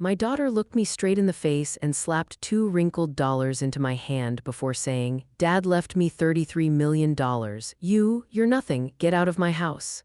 My daughter looked me straight in the face and slapped two wrinkled dollars into my hand before saying, "Dad left me $33 million. You're nothing. Get out of my house."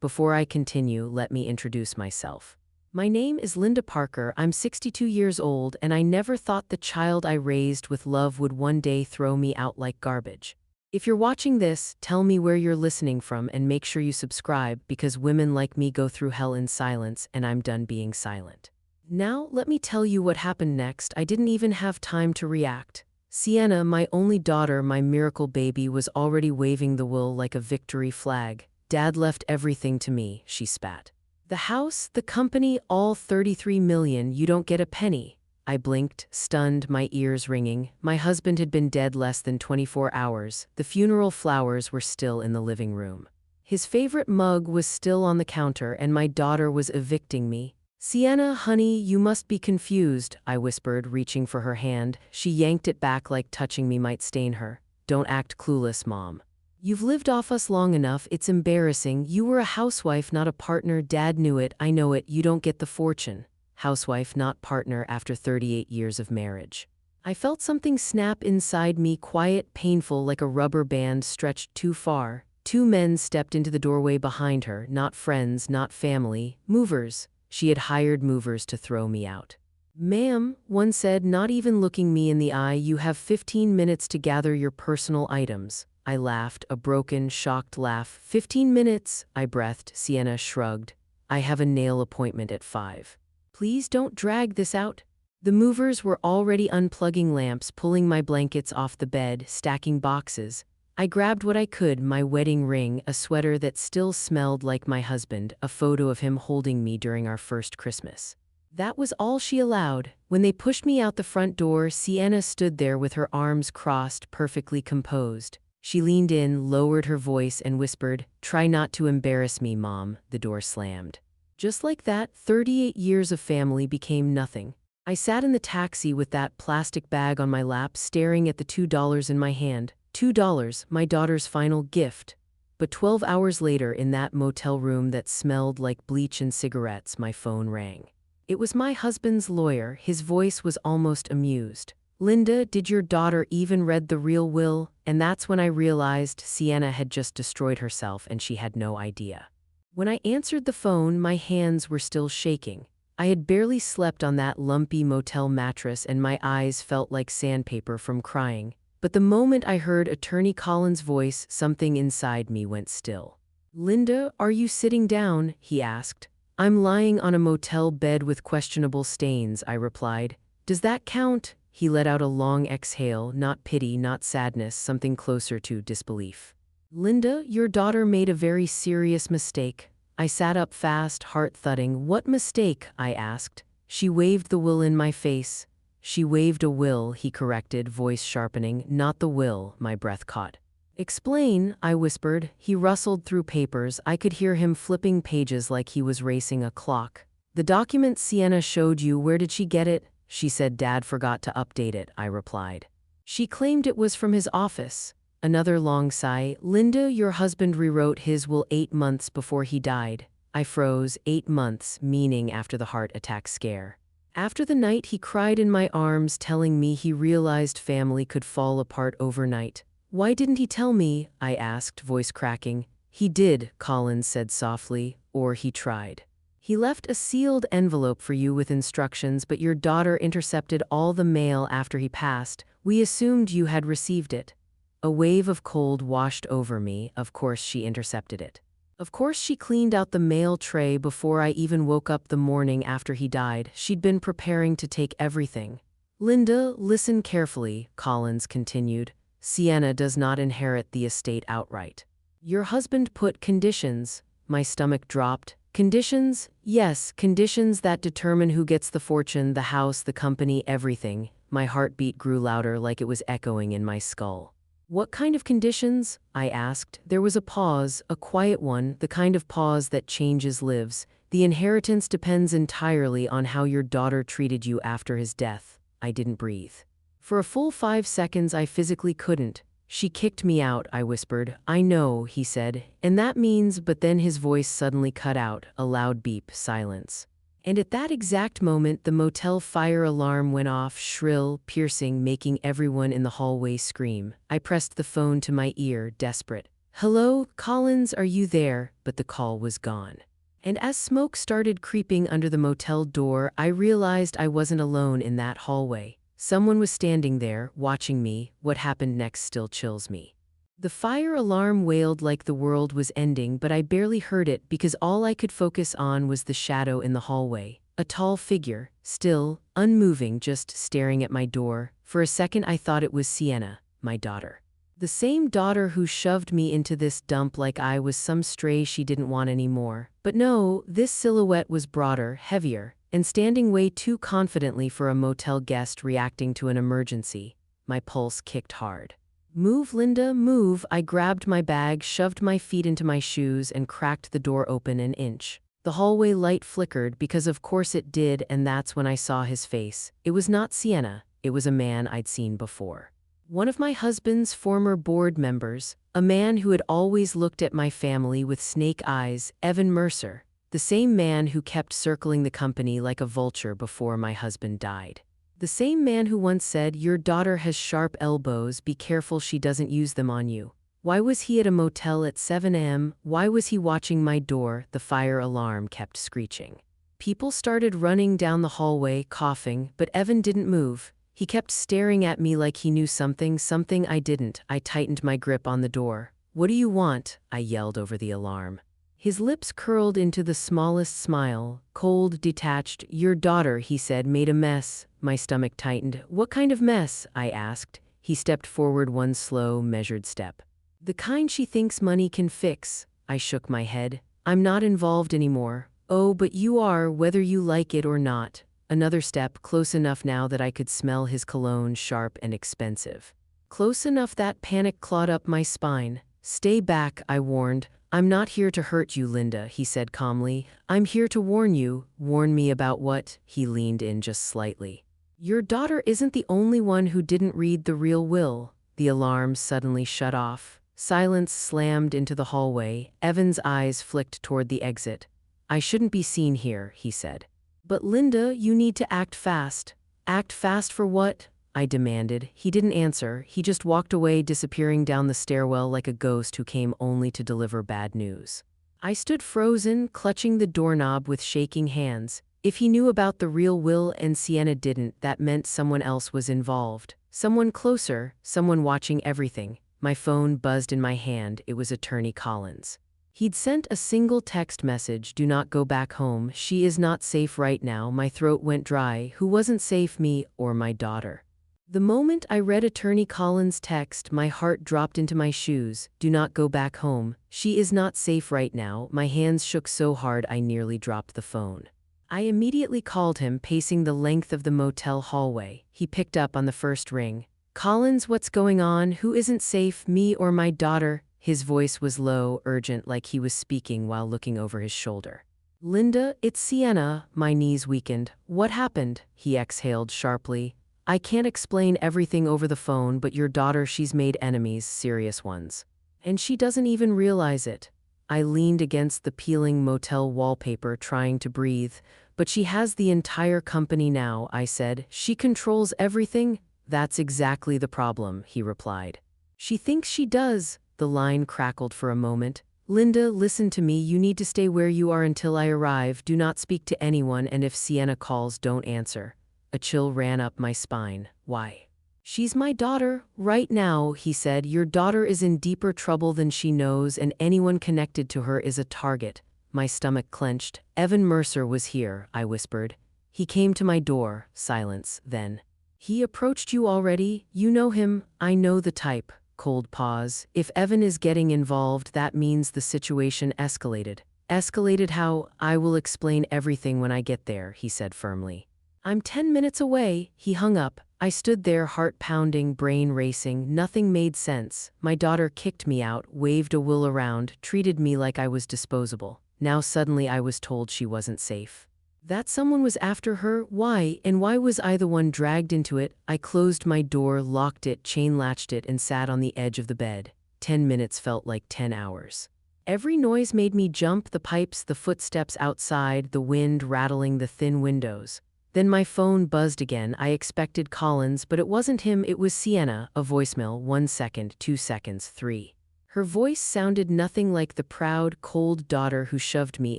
Before I continue, let me introduce myself. My name is Linda Parker. I'm 62 years old, and I never thought the child I raised with love would one day throw me out like garbage. If you're watching this, tell me where you're listening from and make sure you subscribe, because women like me go through hell in silence, and I'm done being silent. Now, let me tell you what happened next. I didn't even have time to react. Sienna, my only daughter, my miracle baby, was already waving the will like a victory flag. "Dad left everything to me," she spat. "The house, the company, all 33 million, you don't get a penny." I blinked, stunned, my ears ringing. My husband had been dead less than 24 hours. The funeral flowers were still in the living room. His favorite mug was still on the counter, and my daughter was evicting me. "Sienna, honey, you must be confused," I whispered, reaching for her hand. She yanked it back like touching me might stain her. "Don't act clueless, Mom. You've lived off us long enough. It's embarrassing. You were a housewife, not a partner. Dad knew it. I know it. You don't get the fortune." Housewife, not partner, after 38 years of marriage. I felt something snap inside me, quiet, painful, like a rubber band stretched too far. Two men stepped into the doorway behind her, not friends, not family, movers. She had hired movers to throw me out. "Ma'am," one said, not even looking me in the eye, "you have 15 minutes to gather your personal items." I laughed, a broken, shocked laugh. 15 minutes, I breathed. Sienna shrugged. "I have a nail appointment at 5. Please don't drag this out." The movers were already unplugging lamps, pulling my blankets off the bed, stacking boxes. I grabbed what I could, my wedding ring, a sweater that still smelled like my husband, a photo of him holding me during our first Christmas. That was all she allowed. When they pushed me out the front door, Sienna stood there with her arms crossed, perfectly composed. She leaned in, lowered her voice, and whispered, "Try not to embarrass me, Mom." The door slammed. Just like that, 38 years of family became nothing. I sat in the taxi with that plastic bag on my lap, staring at the $2 in my hand. $2, my daughter's final gift. But 12 hours later, in that motel room that smelled like bleach and cigarettes, my phone rang. It was my husband's lawyer. His voice was almost amused. "Linda, did your daughter even read the real will?" And that's when I realized Sienna had just destroyed herself and she had no idea. When I answered the phone, my hands were still shaking. I had barely slept on that lumpy motel mattress and my eyes felt like sandpaper from crying. But the moment I heard Attorney Collins' voice, something inside me went still. "Linda, are you sitting down?" he asked. "I'm lying on a motel bed with questionable stains," I replied. "Does that count?" He let out a long exhale, not pity, not sadness, something closer to disbelief. "Linda, your daughter made a very serious mistake." I sat up fast, heart thudding. "What mistake?" I asked. "She waved the will in my face." "She waved a will," he corrected, voice sharpening. "Not the will." My breath caught. "Explain," I whispered. He rustled through papers. I could hear him flipping pages like he was racing a clock. "The document Sienna showed you, where did she get it?" She said Dad forgot to update it, I replied. "She claimed it was from his office." Another long sigh. "Linda, your husband rewrote his will 8 months before he died." I froze. 8 months, meaning after the heart attack scare. After the night he cried in my arms, telling me he realized family could fall apart overnight. "Why didn't he tell me?" I asked, voice cracking. "He did," Collins said softly, "or he tried. He left a sealed envelope for you with instructions, but your daughter intercepted all the mail after he passed. We assumed you had received it." A wave of cold washed over me. Of course she intercepted it. Of course she cleaned out the mail tray before I even woke up the morning after he died. She'd been preparing to take everything. "Linda, listen carefully," Collins continued. "Sienna does not inherit the estate outright. Your husband put conditions." My stomach dropped. "Conditions?" "Yes, conditions that determine who gets the fortune, the house, the company, everything." My heartbeat grew louder, like it was echoing in my skull. "What kind of conditions?" I asked. There was a pause, a quiet one, the kind of pause that changes lives. "The inheritance depends entirely on how your daughter treated you after his death." I didn't breathe. For a full 5 seconds I physically couldn't. "She kicked me out," I whispered. "I know," he said. "And that means," but then his voice suddenly cut out, a loud beep, silence. And at that exact moment, the motel fire alarm went off, shrill, piercing, making everyone in the hallway scream. I pressed the phone to my ear, desperate. "Hello, Collins, are you there?" But the call was gone. And as smoke started creeping under the motel door, I realized I wasn't alone in that hallway. Someone was standing there, watching me. What happened next still chills me. The fire alarm wailed like the world was ending, but I barely heard it because all I could focus on was the shadow in the hallway. A tall figure, still, unmoving, just staring at my door. For a second I thought it was Sienna, my daughter. The same daughter who shoved me into this dump like I was some stray she didn't want anymore. But no, this silhouette was broader, heavier, and standing way too confidently for a motel guest reacting to an emergency. My pulse kicked hard. "Move, Linda, move." I grabbed my bag, shoved my feet into my shoes, and cracked the door open an inch. The hallway light flickered because of course it did, and that's when I saw his face. It was not Sienna, it was a man I'd seen before. One of my husband's former board members, a man who had always looked at my family with snake eyes, Evan Mercer, the same man who kept circling the company like a vulture before my husband died. The same man who once said, "Your daughter has sharp elbows, be careful she doesn't use them on you." Why was he at a motel at 7 a.m.? Why was he watching my door? The fire alarm kept screeching. People started running down the hallway, coughing, but Evan didn't move. He kept staring at me like he knew something I didn't. I tightened my grip on the door. "What do you want?" I yelled over the alarm. His lips curled into the smallest smile, cold, detached. "Your daughter," he said, "made a mess." My stomach tightened. "What kind of mess?" I asked. He stepped forward one slow, measured step. "The kind she thinks money can fix." I shook my head. "I'm not involved anymore." "Oh, but you are, whether you like it or not." Another step, close enough now that I could smell his cologne, sharp and expensive. Close enough that panic clawed up my spine. "Stay back," I warned. "I'm not here to hurt you, Linda," he said calmly. "I'm here to warn you." "Warn me about what?" He leaned in just slightly. "Your daughter isn't the only one who didn't read the real will." The alarm suddenly shut off. Silence slammed into the hallway. Evan's eyes flicked toward the exit. "I shouldn't be seen here," he said. "But Linda, you need to act fast." "Act fast for what?" I demanded. He didn't answer. He just walked away, disappearing down the stairwell like a ghost who came only to deliver bad news. I stood frozen, clutching the doorknob with shaking hands. If he knew about the real will and Sienna didn't, that meant someone else was involved. Someone closer, someone watching everything. My phone buzzed in my hand. It was Attorney Collins. He'd sent a single text message: "Do not go back home. She is not safe right now." My throat went dry. Who wasn't safe, me or my daughter? The moment I read Attorney Collins' text, my heart dropped into my shoes. "Do not go back home. She is not safe right now." My hands shook so hard I nearly dropped the phone. I immediately called him, pacing the length of the motel hallway. He picked up on the first ring. "Collins, what's going on? Who isn't safe, me or my daughter?" His voice was low, urgent, like he was speaking while looking over his shoulder. "Linda, it's Sienna." My knees weakened. "What happened?" He exhaled sharply. "I can't explain everything over the phone, but your daughter, she's made enemies, serious ones. And she doesn't even realize it." I leaned against the peeling motel wallpaper, trying to breathe. "But she has the entire company now," I said. "She controls everything." "That's exactly the problem," he replied. "She thinks she does." The line crackled for a moment. "Linda, listen to me. You need to stay where you are until I arrive. Do not speak to anyone, and if Sienna calls, don't answer." A chill ran up my spine. "Why?" "She's my daughter, right now," he said. "Your daughter is in deeper trouble than she knows, and anyone connected to her is a target." My stomach clenched. "Evan Mercer was here," I whispered. "He came to my door." Silence. Then, "He approached you already? You know him?" "I know the type." Cold pause. "If Evan is getting involved, that means the situation escalated." "Escalated how?" "I will explain everything when I get there," he said firmly. "I'm 10 minutes away." He hung up. I stood there, heart pounding, brain racing. Nothing made sense. My daughter kicked me out, waved a will around, treated me like I was disposable. Now suddenly I was told she wasn't safe. That someone was after her? Why? And why was I the one dragged into it? I closed my door, locked it, chain-latched it, and sat on the edge of the bed. 10 minutes felt like 10 hours. Every noise made me jump: the pipes, the footsteps outside, the wind rattling the thin windows. Then my phone buzzed again. I expected Collins, but it wasn't him, it was Sienna. A voicemail: 1 second, 2 seconds, 3. Her voice sounded nothing like the proud, cold daughter who shoved me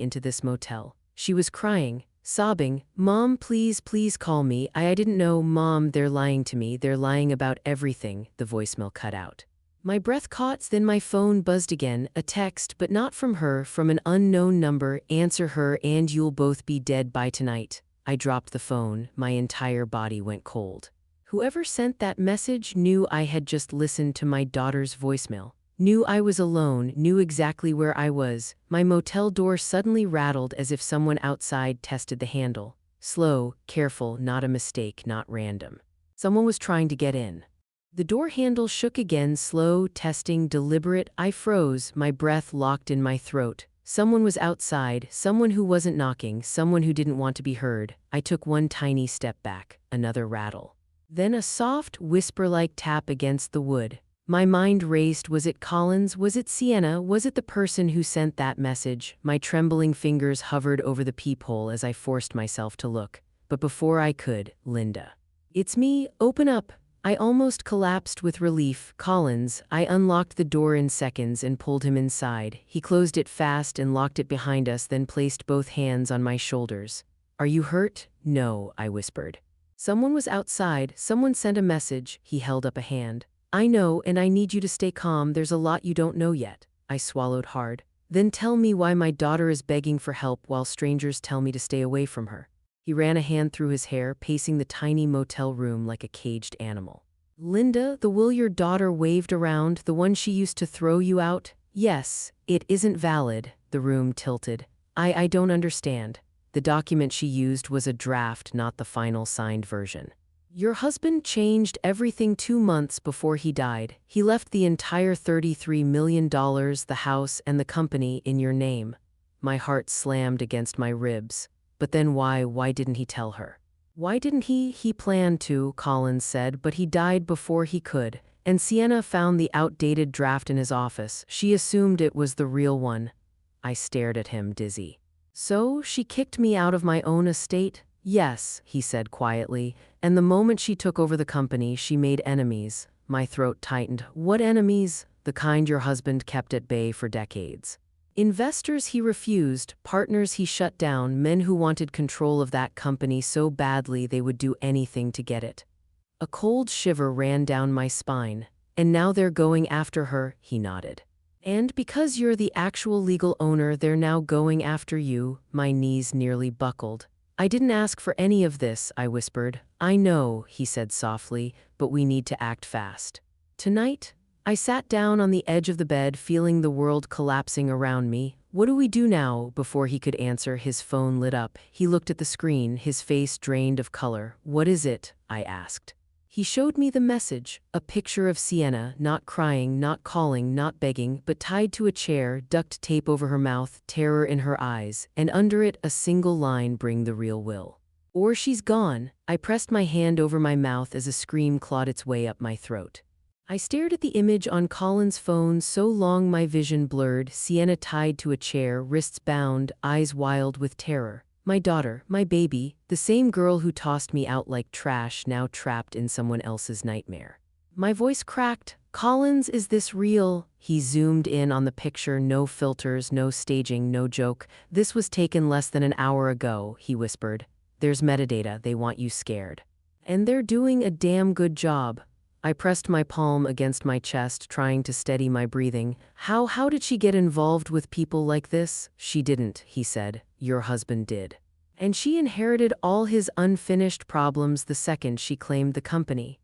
into this motel. She was crying, sobbing, "Mom, please, please call me. I didn't know, Mom, they're lying to me. They're lying about everything." The voicemail cut out. My breath caught, then my phone buzzed again, a text, but not from her, from an unknown number: "Answer her and you'll both be dead by tonight." I dropped the phone, my entire body went cold. Whoever sent that message knew I had just listened to my daughter's voicemail, knew I was alone, knew exactly where I was. My motel door suddenly rattled as if someone outside tested the handle. Slow, careful, not a mistake, not random. Someone was trying to get in. The door handle shook again, slow, testing, deliberate. I froze, my breath locked in my throat. Someone was outside, someone who wasn't knocking, someone who didn't want to be heard. I took one tiny step back, another rattle. Then a soft, whisper-like tap against the wood. My mind raced. Was it Collins? Was it Sienna? Was it the person who sent that message? My trembling fingers hovered over the peephole as I forced myself to look. But before I could, Linda. "It's me, open up." I almost collapsed with relief. "Collins." I unlocked the door in seconds and pulled him inside. He closed it fast and locked it behind us, then placed both hands on my shoulders. "Are you hurt?" "No," I whispered. "Someone was outside. Someone sent a message." He held up a hand. "I know, and I need you to stay calm. There's a lot you don't know yet." I swallowed hard. "Then tell me why my daughter is begging for help while strangers tell me to stay away from her." He ran a hand through his hair, pacing the tiny motel room like a caged animal. "Linda, the will your daughter waved around, the one she used to throw you out?" "Yes, it isn't valid." The room tilted. I don't understand." The document she used was a draft, not the final signed version. "Your husband changed everything 2 months before he died. He left the entire $33 million, the house, and the company in your name." My heart slammed against my ribs. But then why didn't he tell her? "Why didn't he?" "He planned to," Collins said, "but he died before he could. And Sienna found the outdated draft in his office. She assumed it was the real one." I stared at him, dizzy. "So, she kicked me out of my own estate?" "Yes," he said quietly, "and the moment she took over the company, she made enemies." My throat tightened. "What enemies?" "The kind your husband kept at bay for decades. Investors he refused, partners he shut down, men who wanted control of that company so badly they would do anything to get it." A cold shiver ran down my spine. "And now they're going after her," he nodded. "And because you're the actual legal owner, they're now going after you." My knees nearly buckled. "I didn't ask for any of this," I whispered. "I know," he said softly, "but we need to act fast." "Tonight?" I sat down on the edge of the bed, feeling the world collapsing around me. "What do we do now?" Before he could answer, his phone lit up. He looked at the screen, his face drained of color. "What is it?" I asked. He showed me the message, a picture of Sienna, not crying, not calling, not begging, but tied to a chair, duct tape over her mouth, terror in her eyes, and under it a single line: "Bring the real will, or she's gone." I pressed my hand over my mouth as a scream clawed its way up my throat. I stared at the image on Colin's phone, so long my vision blurred. Sienna tied to a chair, wrists bound, eyes wild with terror. My daughter, my baby, the same girl who tossed me out like trash, now trapped in someone else's nightmare. My voice cracked. "Collins, is this real?" He zoomed in on the picture, no filters, no staging, no joke. "This was taken less than an hour ago," he whispered. "There's metadata, they want you scared. And they're doing a damn good job." I pressed my palm against my chest, trying to steady my breathing. How did she get involved with people like this?" "She didn't," he said. "Your husband did. And she inherited all his unfinished problems the second she claimed the company."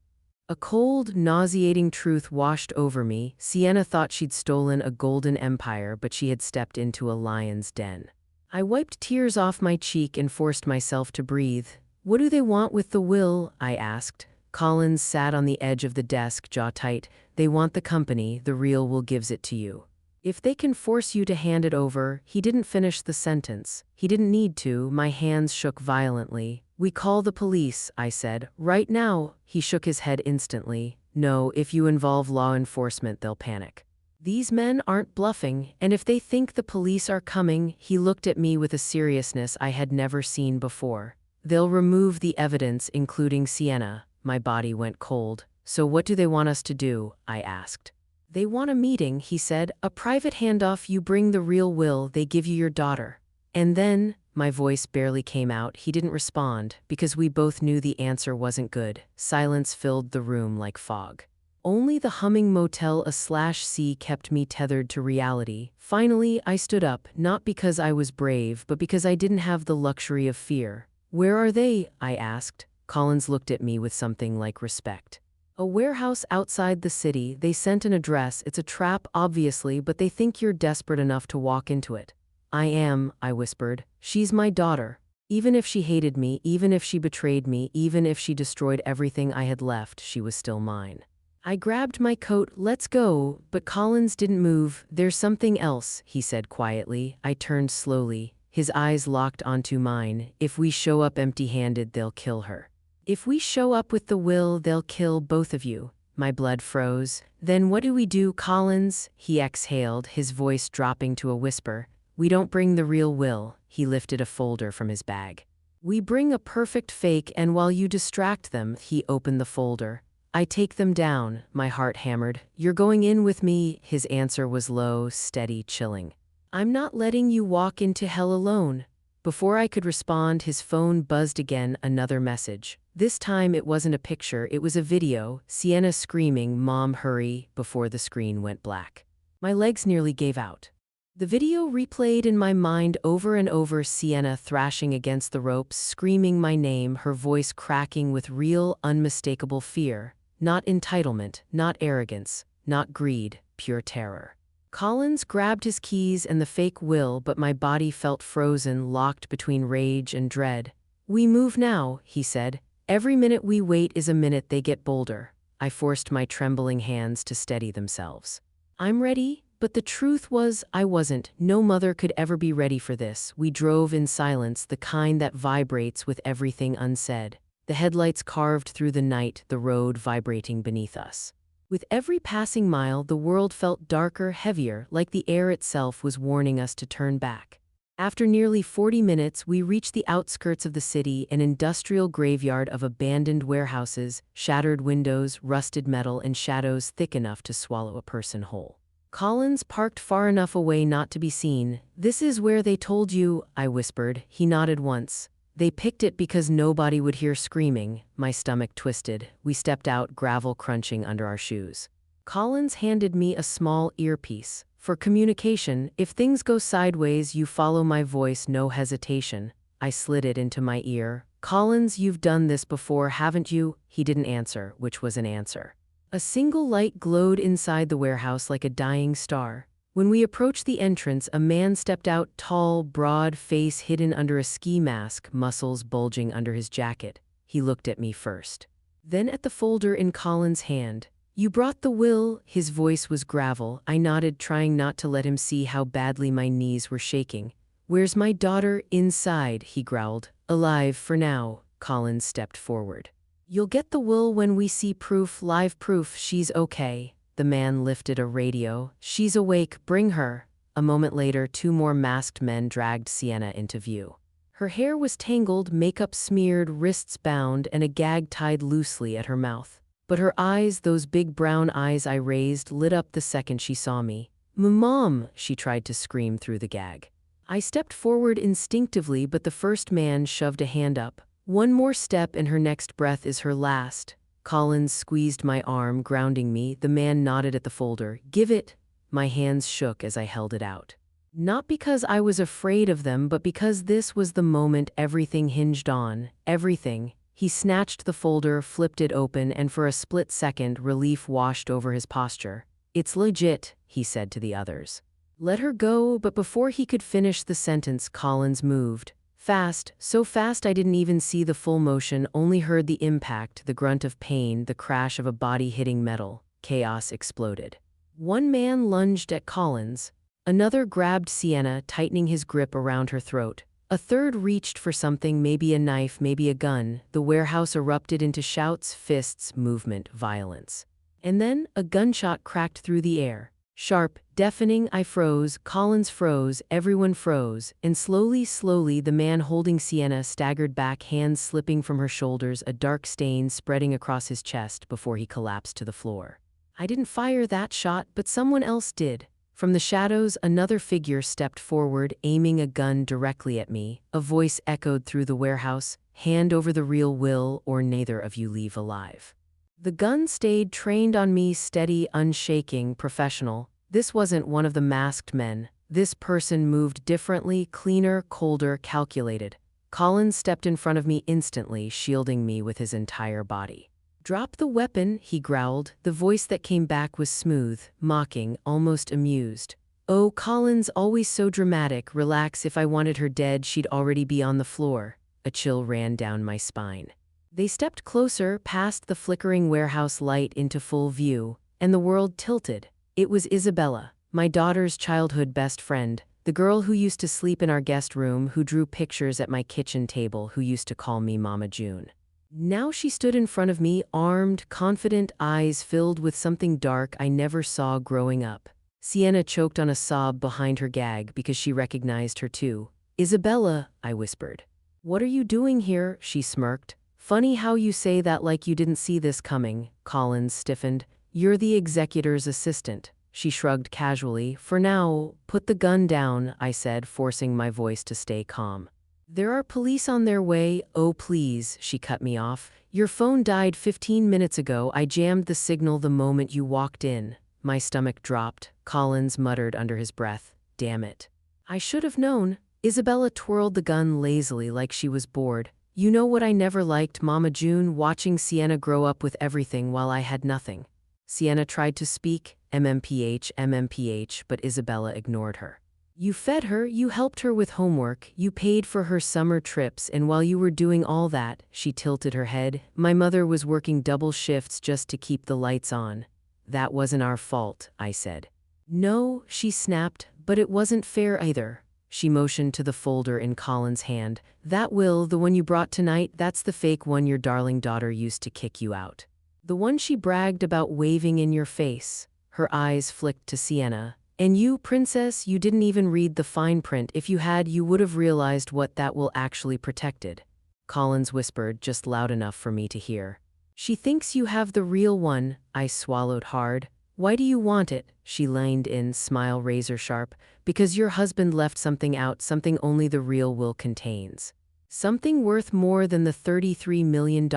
A cold, nauseating truth washed over me. Sienna thought she'd stolen a golden empire, but she had stepped into a lion's den. I wiped tears off my cheek and forced myself to breathe. "What do they want with the will?" I asked. Collins sat on the edge of the desk, jaw tight. "They want the company, the real will gives it to you. If they can force you to hand it over." He didn't finish the sentence. He didn't need to. My hands shook violently. "We call the police," I said. "Right now." He shook his head instantly. "No, if you involve law enforcement, they'll panic." These men aren't bluffing, and if they think the police are coming, he looked at me with a seriousness I had never seen before. They'll remove the evidence, including Sienna. My body went cold. So what do they want us to do? I asked. They want a meeting, he said, a private handoff. You bring the real will, they give you your daughter. And then, my voice barely came out. He didn't respond, because we both knew the answer wasn't good. Silence filled the room like fog. Only the humming motel A/C kept me tethered to reality. Finally, I stood up, not because I was brave, but because I didn't have the luxury of fear. Where are they? I asked. Collins looked at me with something like respect. A warehouse outside the city. They sent an address. It's a trap, obviously, but they think you're desperate enough to walk into it. I am, I whispered. She's my daughter. Even if she hated me, even if she betrayed me, even if she destroyed everything I had left, she was still mine. I grabbed my coat. Let's go, but Collins didn't move. There's something else, he said quietly. I turned slowly. His eyes locked onto mine. If we show up empty-handed, they'll kill her. If we show up with the will, they'll kill both of you. My blood froze. Then what do we do, Collins? He exhaled, his voice dropping to a whisper. We don't bring the real will. He lifted a folder from his bag. We bring a perfect fake, and while you distract them, he opened the folder. I take them down, my heart hammered. You're going in with me? His answer was low, steady, chilling. I'm not letting you walk into hell alone. Before I could respond, his phone buzzed again, another message. This time it wasn't a picture, it was a video, Sienna screaming, "Mom, hurry," before the screen went black. My legs nearly gave out. The video replayed in my mind over and over, Sienna thrashing against the ropes, screaming my name, her voice cracking with real, unmistakable fear. Not entitlement, not arrogance, not greed, pure terror. Collins grabbed his keys and the fake will, but my body felt frozen, locked between rage and dread. We move now, he said. Every minute we wait is a minute they get bolder. I forced my trembling hands to steady themselves. I'm ready, but the truth was, I wasn't. No mother could ever be ready for this. We drove in silence, the kind that vibrates with everything unsaid. The headlights carved through the night, the road vibrating beneath us. With every passing mile, the world felt darker, heavier, like the air itself was warning us to turn back. After nearly 40 minutes, we reached the outskirts of the city, an industrial graveyard of abandoned warehouses, shattered windows, rusted metal, and shadows thick enough to swallow a person whole. Collins parked far enough away not to be seen. This is where they told you, I whispered. He nodded once. They picked it because nobody would hear screaming. My stomach twisted. We stepped out, gravel crunching under our shoes. Collins handed me a small earpiece. For communication, if things go sideways, you follow my voice, no hesitation. I slid it into my ear. Collins, you've done this before, haven't you? He didn't answer, which was an answer. A single light glowed inside the warehouse like a dying star. When we approached the entrance, a man stepped out, tall, broad, face hidden under a ski mask, muscles bulging under his jacket. He looked at me first. Then at the folder in Collins' hand. You brought the will, his voice was gravel. I nodded, trying not to let him see how badly my knees were shaking. Where's my daughter? Inside, he growled. Alive for now. Collins stepped forward. You'll get the will when we see proof, live proof. She's okay. The man lifted a radio. She's awake, bring her. A moment later, 2 more masked men dragged Sienna into view. Her hair was tangled, makeup smeared, wrists bound, and a gag tied loosely at her mouth. But her eyes, those big brown eyes I raised, lit up the second she saw me. Mom, she tried to scream through the gag. I stepped forward instinctively, but the first man shoved a hand up. One more step and her next breath is her last. Collins squeezed my arm, grounding me. The man nodded at the folder. Give it. My hands shook as I held it out. Not because I was afraid of them, but because this was the moment everything hinged on. Everything. He snatched the folder, flipped it open, and for a split second, relief washed over his posture. It's legit, he said to the others. Let her go, but before he could finish the sentence, Collins moved. Fast, so fast I didn't even see the full motion, only heard the impact, the grunt of pain, the crash of a body hitting metal. Chaos exploded. One man lunged at Collins. Another grabbed Sienna, tightening his grip around her throat. A third reached for something, maybe a knife, maybe a gun. The warehouse erupted into shouts, fists, movement, violence. And then, a gunshot cracked through the air. Sharp, deafening, I froze, Collins froze, everyone froze, and slowly, the man holding Sienna staggered back, hands slipping from her shoulders, a dark stain spreading across his chest before he collapsed to the floor. I didn't fire that shot, but someone else did. From the shadows, another figure stepped forward, aiming a gun directly at me. A voice echoed through the warehouse, "Hand over the real will, or neither of you leave alive." The gun stayed trained on me, steady, unshaking, professional. This wasn't one of the masked men. This person moved differently, cleaner, colder, calculated. Collins stepped in front of me instantly, shielding me with his entire body. "Drop the weapon," he growled. The voice that came back was smooth, mocking, almost amused. "Oh, Collins, always so dramatic. Relax, if I wanted her dead, she'd already be on the floor." A chill ran down my spine. They stepped closer, past the flickering warehouse light into full view, and the world tilted. It was Isabella, my daughter's childhood best friend, the girl who used to sleep in our guest room, who drew pictures at my kitchen table, who used to call me Mama June. Now she stood in front of me, armed, confident, eyes filled with something dark I never saw growing up. Sienna choked on a sob behind her gag because she recognized her too. "Isabella," I whispered. "What are you doing here?" she smirked. "Funny how you say that like you didn't see this coming." Collins stiffened. "You're the executor's assistant." She shrugged casually. "For now, put the gun down," I said, forcing my voice to stay calm. "There are police on their way." "Oh, please," she cut me off. "Your phone died 15 minutes ago. I jammed the signal the moment you walked in." My stomach dropped. Collins muttered under his breath, "Damn it. I should have known." Isabella twirled the gun lazily like she was bored. "You know what I never liked, Mama June? Watching Sienna grow up with everything while I had nothing." Sienna tried to speak, MMPH, but Isabella ignored her. "You fed her, you helped her with homework, you paid for her summer trips, and while you were doing all that," she tilted her head, "my mother was working double shifts just to keep the lights on." "That wasn't our fault," I said. "No," she snapped, "but it wasn't fair either." She motioned to the folder in Colin's hand. "That will, the one you brought tonight, that's the fake one your darling daughter used to kick you out. The one she bragged about waving in your face." Her eyes flicked to Sienna. "And you, princess, you didn't even read the fine print. If you had, you would have realized what that will actually protected." Collins whispered, just loud enough for me to hear. "She thinks you have the real one." I swallowed hard. "Why do you want it?" She leaned in, smile razor sharp. "Because your husband left something out, something only the real will contains. Something worth more than the $33 million.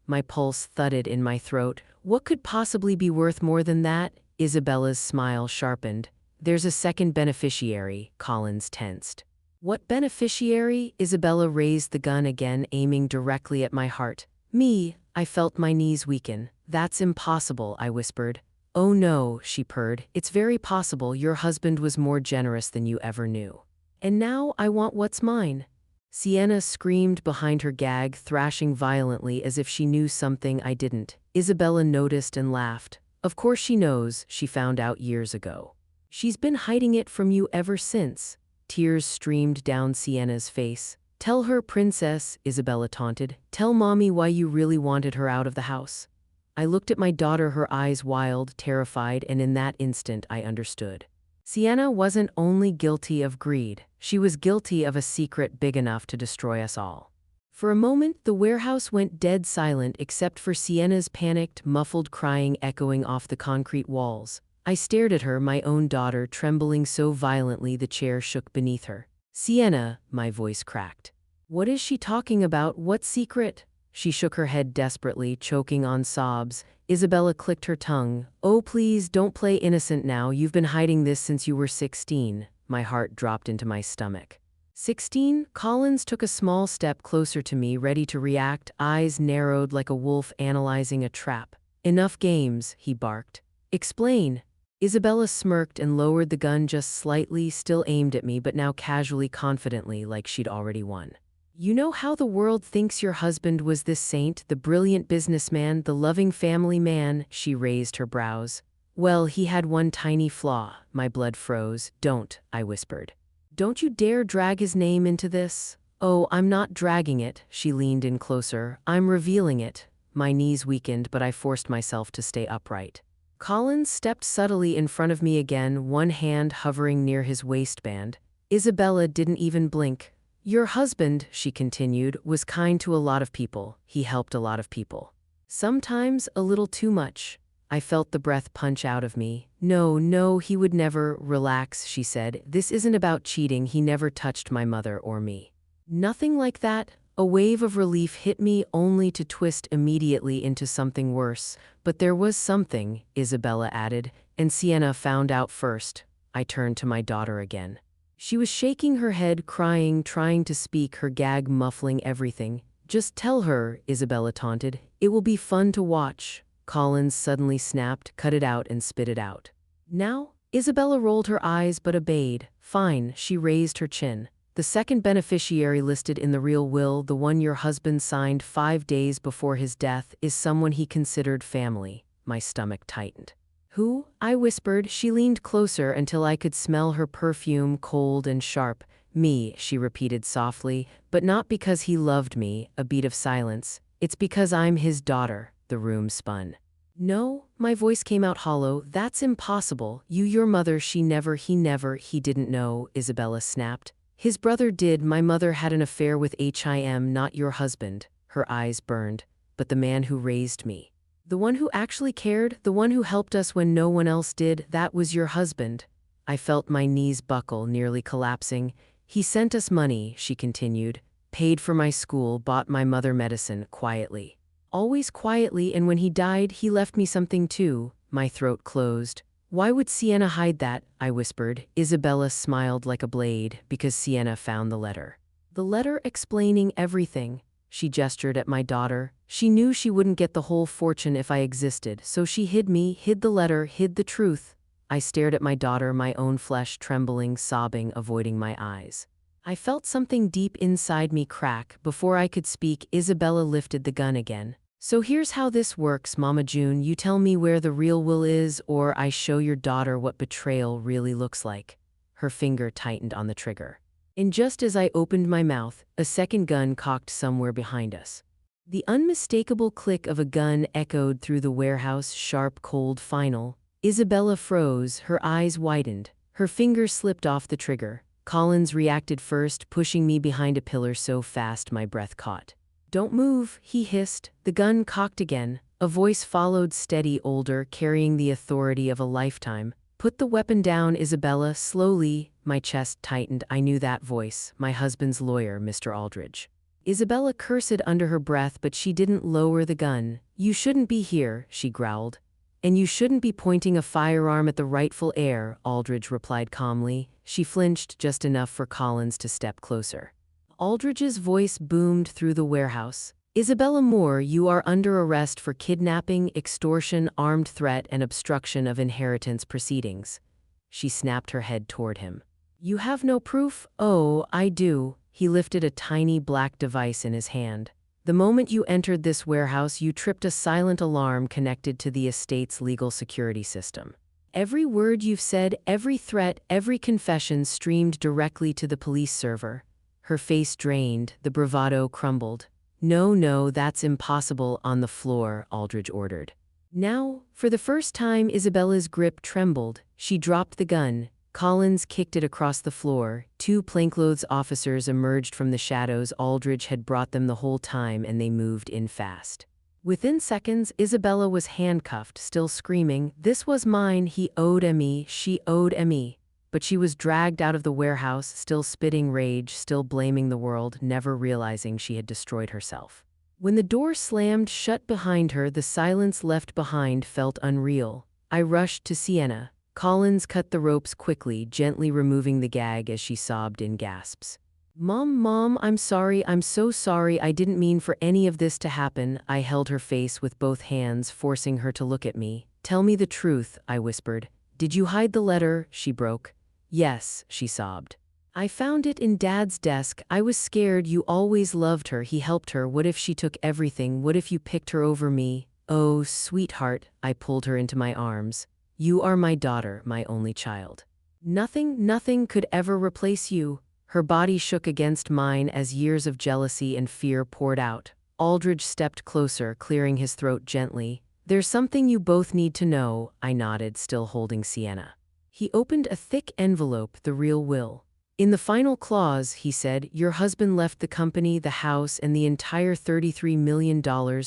My pulse thudded in my throat. "What could possibly be worth more than that?" Isabella's smile sharpened. "There's a second beneficiary." Collins tensed. "What beneficiary?" Isabella raised the gun again, aiming directly at my heart. "Me." I felt my knees weaken. "That's impossible," I whispered. "Oh no," she purred. "It's very possible. Your husband was more generous than you ever knew. And now I want what's mine." Sienna screamed behind her gag, thrashing violently as if she knew something I didn't. Isabella noticed and laughed. "Of course she knows. She found out years ago. She's been hiding it from you ever since." Tears streamed down Sienna's face. "Tell her, princess," Isabella taunted. "Tell mommy why you really wanted her out of the house." I looked at my daughter, her eyes wild, terrified, and in that instant I understood. Sienna wasn't only guilty of greed, she was guilty of a secret big enough to destroy us all. For a moment, the warehouse went dead silent except for Sienna's panicked, muffled crying echoing off the concrete walls. I stared at her, my own daughter, trembling so violently the chair shook beneath her. "Sienna," my voice cracked. "What is she talking about? What secret?" She shook her head desperately, choking on sobs. Isabella clicked her tongue. "Oh, please, don't play innocent now. You've been hiding this since you were 16. My heart dropped into my stomach. 16? Collins took a small step closer to me, ready to react, eyes narrowed like a wolf analyzing a trap. "Enough games," he barked. "Explain." Isabella smirked and lowered the gun just slightly, still aimed at me but now casually, confidently, like she'd already won. "You know how the world thinks your husband was this saint, the brilliant businessman, the loving family man?" She raised her brows. "Well, he had one tiny flaw." My blood froze. "Don't," I whispered. "Don't you dare drag his name into this." "Oh, I'm not dragging it." She leaned in closer. "I'm revealing it." My knees weakened, but I forced myself to stay upright. Collins stepped subtly in front of me again, one hand hovering near his waistband. Isabella didn't even blink. Your husband, she continued, was kind to a lot of people. He helped a lot of people. Sometimes a little too much. I felt the breath punch out of me. No, no, he would never. Relax, she said. This isn't about cheating. He never touched my mother or me. Nothing like that. A wave of relief hit me, only to twist immediately into something worse. But there was something, Isabella added, and Sienna found out first. I turned to my daughter again. She was shaking her head, crying, trying to speak, her gag muffling everything. Just tell her, Isabella taunted. It will be fun to watch. Collins suddenly snapped, cut it out and spit it out. Now? Isabella rolled her eyes but obeyed. Fine, she raised her chin. The second beneficiary listed in the real will, the one your husband signed 5 days before his death, is someone he considered family. My stomach tightened. Who? I whispered. She leaned closer until I could smell her perfume, cold and sharp. Me, she repeated softly, but not because he loved me. A beat of silence. It's because I'm his daughter. The room spun. No, my voice came out hollow. That's impossible. Your mother, he didn't know, Isabella snapped. His brother did. My mother had an affair with him, not your husband. Her eyes burned. But the man who raised me. The one who actually cared, the one who helped us when no one else did, that was your husband. I felt my knees buckle, nearly collapsing. He sent us money, she continued. Paid for my school, bought my mother medicine, quietly. Always quietly, and when he died, he left me something too. My throat closed. Why would Sienna hide that? I whispered. Isabella smiled like a blade, because Sienna found the letter. The letter explaining everything. She gestured at my daughter. She knew she wouldn't get the whole fortune if I existed, so she hid me, hid the letter, hid the truth. I stared at my daughter, my own flesh trembling, sobbing, avoiding my eyes. I felt something deep inside me crack. Before I could speak, Isabella lifted the gun again. So here's how this works, Mama June. You tell me where the real will is, or I show your daughter what betrayal really looks like. Her finger tightened on the trigger. And just as I opened my mouth, a second gun cocked somewhere behind us. The unmistakable click of a gun echoed through the warehouse, sharp, cold, final. Isabella froze, her eyes widened. Her finger slipped off the trigger. Collins reacted first, pushing me behind a pillar so fast my breath caught. Don't move, he hissed. The gun cocked again. A voice followed, steady, older, carrying the authority of a lifetime. Put the weapon down, Isabella, slowly. My chest tightened. I knew that voice. My husband's lawyer, Mr. Aldridge. Isabella cursed under her breath, but she didn't lower the gun. You shouldn't be here, she growled. And you shouldn't be pointing a firearm at the rightful heir, Aldridge replied calmly. She flinched just enough for Collins to step closer. Aldridge's voice boomed through the warehouse. Isabella Moore, you are under arrest for kidnapping, extortion, armed threat, and obstruction of inheritance proceedings. She snapped her head toward him. You have no proof? Oh, I do. He lifted a tiny black device in his hand. The moment you entered this warehouse, you tripped a silent alarm connected to the estate's legal security system. Every word you've said, every threat, every confession streamed directly to the police server. Her face drained, the bravado crumbled. No, that's impossible. On the floor, Aldridge ordered. Now, for the first time, Isabella's grip trembled. She dropped the gun. Collins kicked it across the floor. 2 plainclothes officers emerged from the shadows. Aldridge had brought them the whole time, and they moved in fast. Within seconds, Isabella was handcuffed, still screaming, "This was mine, he owed me, she owed me." But she was dragged out of the warehouse, still spitting rage, still blaming the world, never realizing she had destroyed herself. When the door slammed shut behind her, the silence left behind felt unreal. I rushed to Sienna. Collins cut the ropes quickly, gently removing the gag as she sobbed in gasps. Mom, I'm sorry, I'm so sorry, I didn't mean for any of this to happen." I held her face with both hands, forcing her to look at me. "Tell me the truth," I whispered. "Did you hide the letter?" She broke. "Yes," she sobbed. "I found it in Dad's desk. I was scared. You always loved her. He helped her. What if she took everything? What if you picked her over me?" "Oh, sweetheart," I pulled her into my arms. "You are my daughter, my only child. Nothing could ever replace you." Her body shook against mine as years of jealousy and fear poured out. Aldridge stepped closer, clearing his throat gently. There's something you both need to know, I nodded, still holding Sienna. He opened a thick envelope, the real will. In the final clause, he said, your husband left the company, the house, and the entire $33 million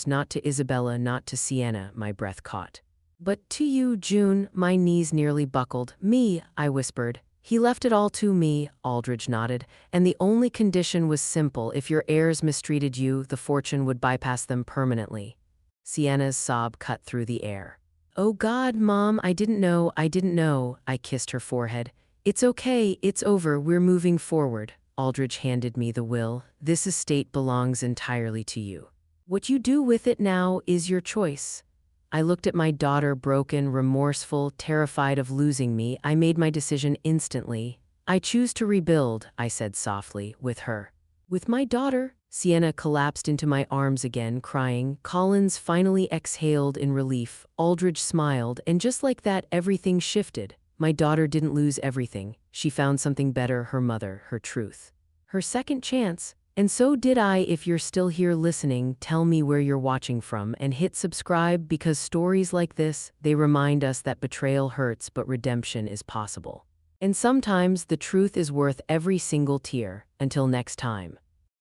not to Isabella, not to Sienna, my breath caught. But to you, June, my knees nearly buckled. Me, I whispered. He left it all to me, Aldridge nodded, and the only condition was simple. If your heirs mistreated you, the fortune would bypass them permanently. Sienna's sob cut through the air. Oh God, Mom, I didn't know. I kissed her forehead. It's okay, it's over, we're moving forward. Aldridge handed me the will. This estate belongs entirely to you. What you do with it now is your choice. I looked at my daughter, broken, remorseful, terrified of losing me. I made my decision instantly. I choose to rebuild, I said softly, with her. With my daughter? Sienna collapsed into my arms again, crying. Collins finally exhaled in relief. Aldridge smiled, and just like that, everything shifted. My daughter didn't lose everything. She found something better, her mother, her truth. Her second chance. And so did I. If you're still here listening, tell me where you're watching from and hit subscribe, because stories like this, they remind us that betrayal hurts but redemption is possible. And sometimes the truth is worth every single tear. Until next time.